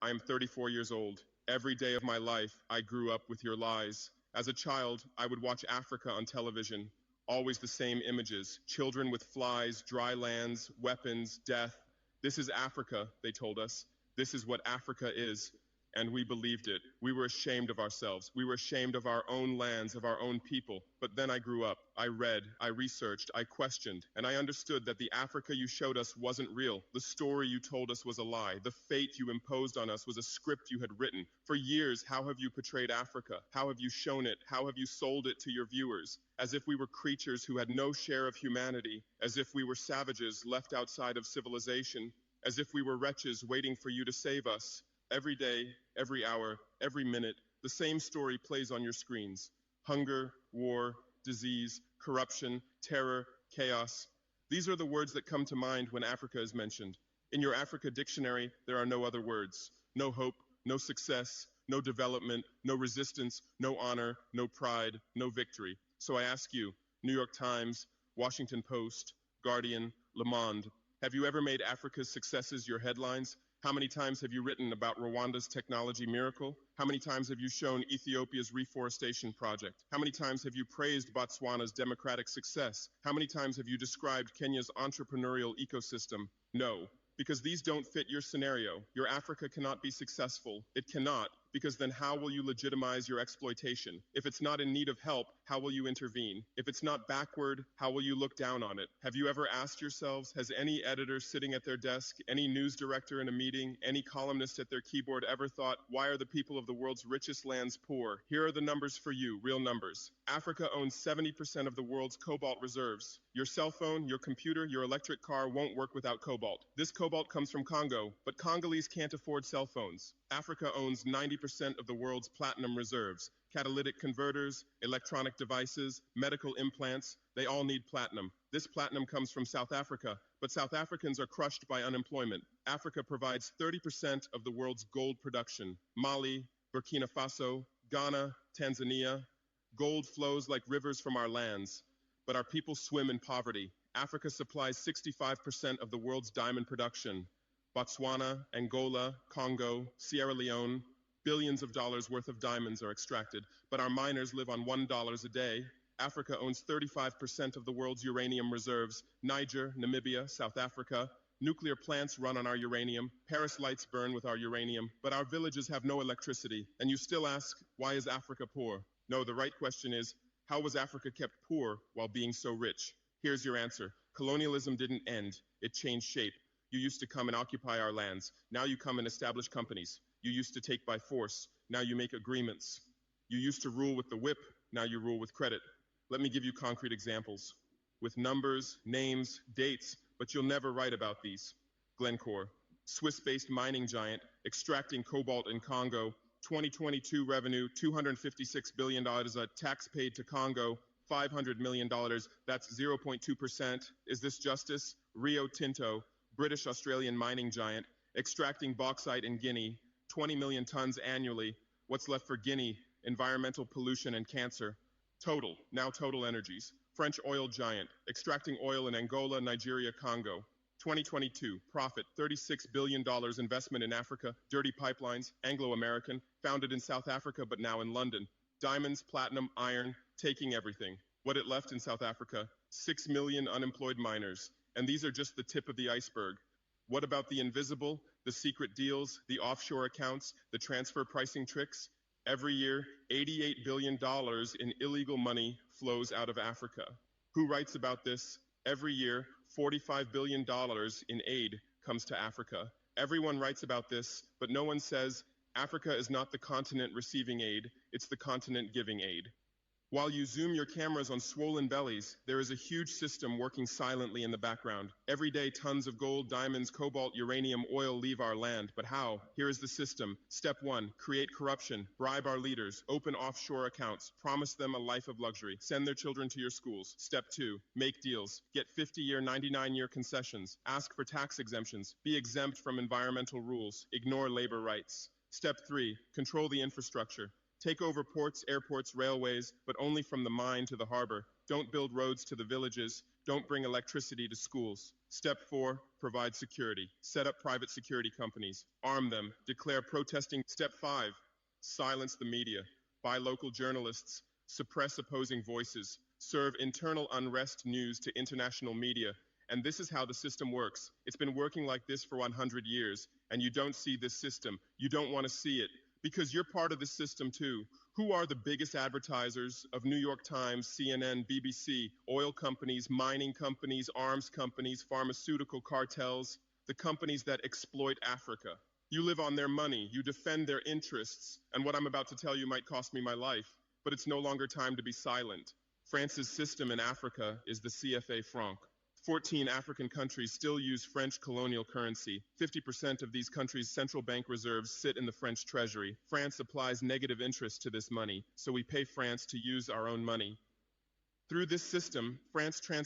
I am 34 years old. Every day of my life, I grew up with your lies. As a child, I would watch Africa on television. Always the same images. Children with flies, dry lands, weapons, death. This is Africa, they told us. This is what Africa is. And we believed it. We were ashamed of ourselves. We were ashamed of our own lands, of our own people. But then I grew up. I read, I researched, I questioned, and I understood that the Africa you showed us wasn't real. The story you told us was a lie. The fate you imposed on us was a script you had written. For years, how have you portrayed Africa? How have you shown it? How have you sold it to your viewers? As if we were creatures who had no share of humanity, as if we were savages left outside of civilization, as if we were wretches waiting for you to save us. Every day, every hour, every minute, the same story plays on your screens. Hunger, war, disease, corruption, terror, chaos. These are the words that come to mind when Africa is mentioned. In your Africa dictionary, there are no other words. No hope, no success, no development, no resistance, no honor, no pride, no victory. So I ask you, New York Times, Washington Post, Guardian, Le Monde, have you ever made Africa's successes your headlines? How many times have you written about Rwanda's technology miracle? How many times have you shown Ethiopia's reforestation project? How many times have you praised Botswana's democratic success? How many times have you described Kenya's entrepreneurial ecosystem? No, because these don't fit your scenario. Your Africa cannot be successful. It cannot, because then how will you legitimize your exploitation? If it's not in need of help, how will you intervene? If it's not backward, how will you look down on it? Have you ever asked yourselves, has any editor sitting at their desk, any news director in a meeting, any columnist at their keyboard ever thought, why are the people of the world's richest lands poor? Here are the numbers for you, real numbers. Africa owns 70% of the world's cobalt reserves. Your cell phone, your computer, your electric car won't work without cobalt. This cobalt comes from Congo, but Congolese can't afford cell phones. Africa owns 90% of the world's platinum reserves. Catalytic converters, electronic devices, medical implants, they all need platinum. This platinum comes from South Africa, but South Africans are crushed by unemployment. Africa provides 30% of the world's gold production. Mali, Burkina Faso, Ghana, Tanzania. Gold flows like rivers from our lands, but our people swim in poverty. Africa supplies 65% of the world's diamond production. Botswana, Angola, Congo, Sierra Leone, billions of dollars worth of diamonds are extracted, but our miners live on $1 a day. Africa owns 35% of the world's uranium reserves. Niger, Namibia, South Africa. Nuclear plants run on our uranium. Paris lights burn with our uranium, but our villages have no electricity. And you still ask, why is Africa poor? No, the right question is, how was Africa kept poor while being so rich? Here's your answer. Colonialism didn't end. It changed shape. You used to come and occupy our lands. Now you come and establish companies. You used to take by force. Now you make agreements. You used to rule with the whip. Now you rule with credit. Let me give you concrete examples. With numbers, names, dates, but you'll never write about these. Glencore, Swiss-based mining giant, extracting cobalt in Congo. 2022 revenue, $256 billion, a tax paid to Congo, $500 million. That's 0.2%. Is this justice? Rio Tinto, British-Australian mining giant, extracting bauxite in Guinea, 20 million tons annually. What's left for Guinea? Environmental pollution and cancer. Total, now Total Energies, French oil giant, extracting oil in Angola, Nigeria, Congo. 2022, profit, $36 billion investment in Africa, dirty pipelines, Anglo-American, founded in South Africa but now in London. Diamonds, platinum, iron, taking everything. What it left in South Africa? 6 million unemployed miners. And these are just the tip of the iceberg. What about the invisible, the secret deals, the offshore accounts, the transfer pricing tricks? Every year, $88 billion in illegal money flows out of Africa. Who writes about this? Every year, $45 billion in aid comes to Africa. Everyone writes about this, but no one says Africa is not the continent receiving aid, it's the continent giving aid. While you zoom your cameras on swollen bellies, there is a huge system working silently in the background. Every day, tons of gold, diamonds, cobalt, uranium, oil leave our land. But how? Here is the system. Step 1, create corruption, bribe our leaders, open offshore accounts, promise them a life of luxury, send their children to your schools. Step 2, make deals, get 50-year, 99-year concessions, ask for tax exemptions, be exempt from environmental rules, ignore labor rights. Step 3, control the infrastructure. Take over ports, airports, railways, but only from the mine to the harbor. Don't build roads to the villages. Don't bring electricity to schools. Step 4, provide security. Set up private security companies. Arm them. Declare protesting. Step 5, silence the media. Buy local journalists. Suppress opposing voices. Serve internal unrest news to international media. And this is how the system works. It's been working like this for 100 years, and you don't see this system. You don't want to see it, because you're part of the system too. Who are the biggest advertisers of New York Times, CNN, BBC, oil companies, mining companies, arms companies, pharmaceutical cartels, the companies that exploit Africa? You live on their money, you defend their interests, and what I'm about to tell you might cost me my life, but it's no longer time to be silent. France's system in Africa is the CFA franc. 14 African countries still use French colonial currency. 50% of these countries' central bank reserves sit in the French treasury. France applies negative interest to this money, so we pay France to use our own money. Through this system, France